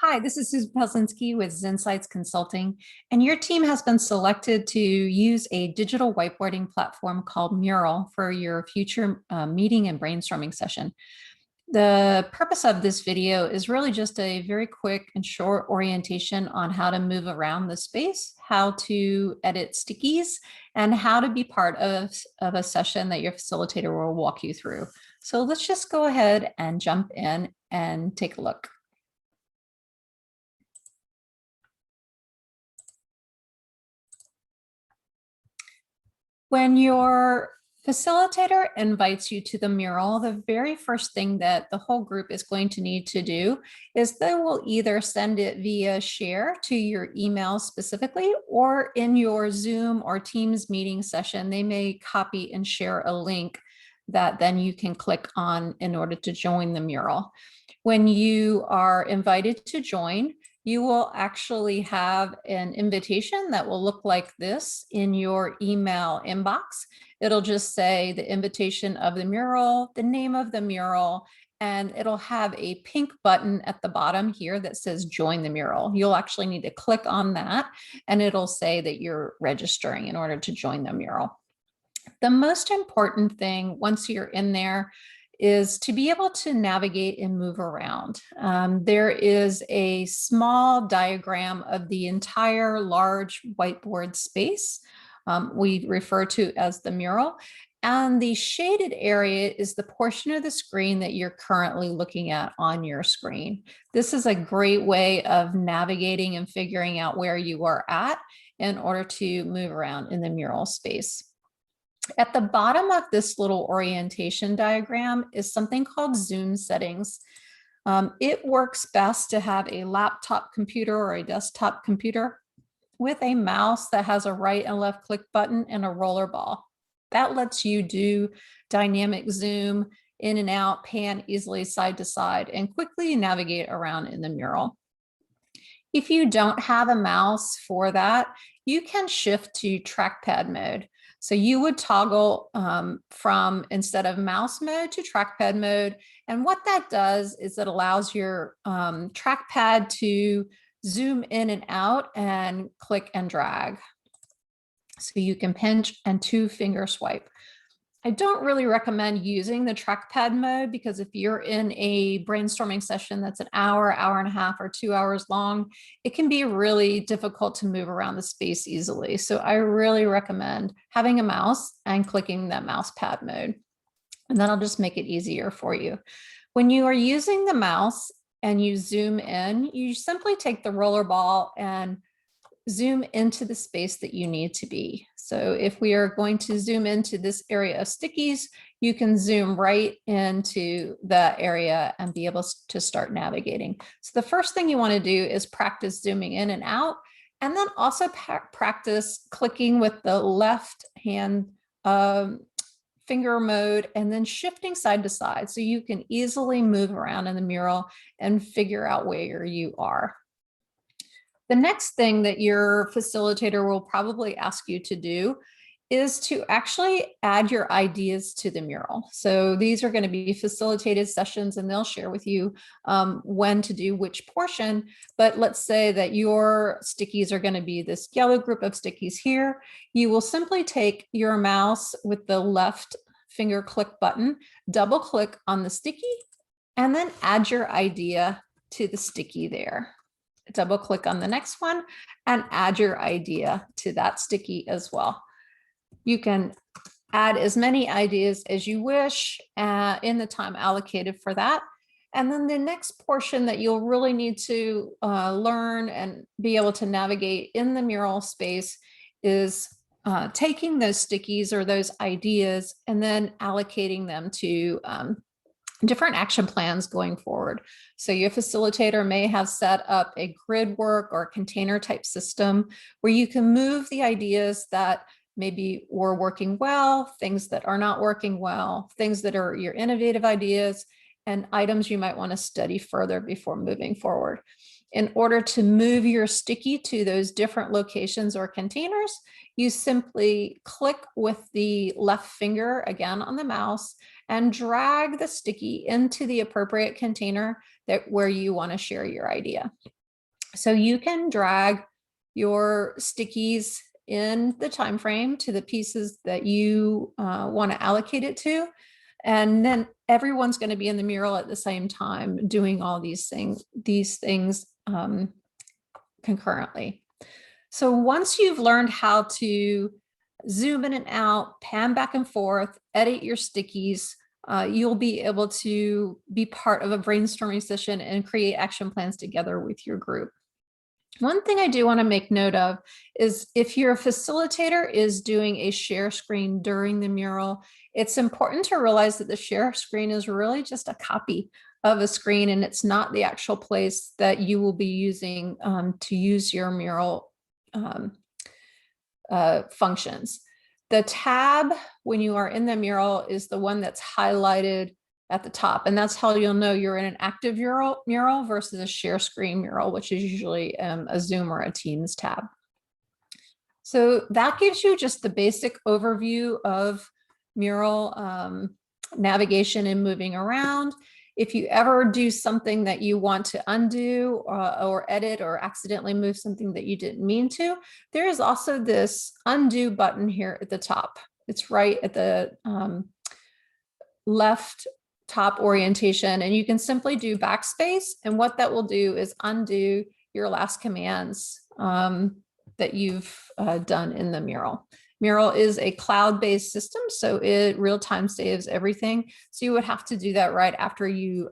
Hi, this is Susan Pelsinski with ZenSites Consulting, and your team has been selected to use a digital whiteboarding platform called Mural for your future meeting and brainstorming session. The purpose of this video is really just a very quick and short orientation on how to move around the space, how to edit stickies, and how to be part of a session that your facilitator will walk you through. So let's just go ahead and jump in and take a look. When your facilitator invites you to the mural, the very first thing that the whole group is going to need to do is they will either send it via share to your email specifically, or in your Zoom or Teams meeting session, they may copy and share a link that then you can click on in order to join the mural. When you are invited to join, you will actually have an invitation that will look like this in your email inbox. It'll just say the invitation of the mural, the name of the mural, and it'll have a pink button at the bottom here that says join the mural. You'll actually need to click on that, and it'll say that you're registering in order to join the mural. The most important thing once you're in there is to be able to navigate and move around. There is a small diagram of the entire large whiteboard space we refer to as the mural. And the shaded area is the portion of the screen that you're currently looking at on your screen. This is a great way of navigating and figuring out where you are at in order to move around in the mural space. At the bottom of this little orientation diagram is something called Zoom settings. It works best to have a laptop computer or a desktop computer with a mouse that has a right and left click button and a roller ball. That lets you do dynamic zoom in and out, pan easily side to side, and quickly navigate around in the mural. If you don't have a mouse for that, you can shift to trackpad mode. So you would toggle from instead of mouse mode to trackpad mode. And what that does is it allows your trackpad to zoom in and out and click and drag. So you can pinch and 2-finger swipe. I don't really recommend using the trackpad mode because if you're in a brainstorming session that's an hour, hour and a half, or 2 hours long, it can be really difficult to move around the space easily. So I really recommend having a mouse and clicking that mouse pad mode. And that'll just make it easier for you. When you are using the mouse and you zoom in, you simply take the roller ball and zoom into the space that you need to be. So if we are going to zoom into this area of stickies, you can zoom right into the area and be able to start navigating. So the first thing you want to do is practice zooming in and out, and then also practice clicking with the left hand finger mode and then shifting side to side so you can easily move around in the mural and figure out where you are. The next thing that your facilitator will probably ask you to do is to actually add your ideas to the mural. So these are going to be facilitated sessions and they'll share with you when to do which portion. But let's say that your stickies are going to be this yellow group of stickies here. You will simply take your mouse with the left finger click button, double click on the sticky, and then add your idea to the sticky there. Double click on the next one and add your idea to that sticky as well. You can add as many ideas as you wish in the time allocated for that. And then the next portion that you'll really need to learn and be able to navigate in the mural space is taking those stickies or those ideas and then allocating them to different action plans going forward. So your facilitator may have set up a grid work or container type system where you can move the ideas that maybe were working well, things that are not working well, things that are your innovative ideas, and items you might want to study further before moving forward. In order to move your sticky to those different locations or containers, you simply click with the left finger again on the mouse and drag the sticky into the appropriate container where you want to share your idea. So you can drag your stickies in the time frame to the pieces that you want to allocate it to. And then everyone's going to be in the mural at the same time doing all these things concurrently. So once you've learned how to zoom in and out, pan back and forth, edit your stickies, you'll be able to be part of a brainstorming session and create action plans together with your group. One thing I do want to make note of is if your facilitator is doing a share screen during the mural, it's important to realize that the share screen is really just a copy of a screen, and it's not the actual place that you will be using to use your mural functions. The tab when you are in the mural is the one that's highlighted at the top, and that's how you'll know you're in an active mural versus a share screen mural, which is usually a Zoom or a Teams tab. So that gives you just the basic overview of mural navigation and moving around. If you ever do something that you want to undo or edit or accidentally move something that you didn't mean to, there is also this undo button here at the top. It's right at the left top orientation, and you can simply do backspace, and what that will do is undo your last commands that you've done in the mural. Mural is a cloud-based system, so it real-time saves everything. So you would have to do that right after you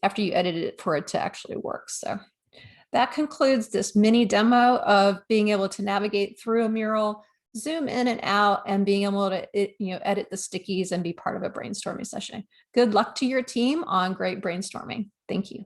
edited it for it to actually work. So that concludes this mini demo of being able to navigate through a mural, zoom in and out, and being able to edit the stickies and be part of a brainstorming session. Good luck to your team on great brainstorming. Thank you.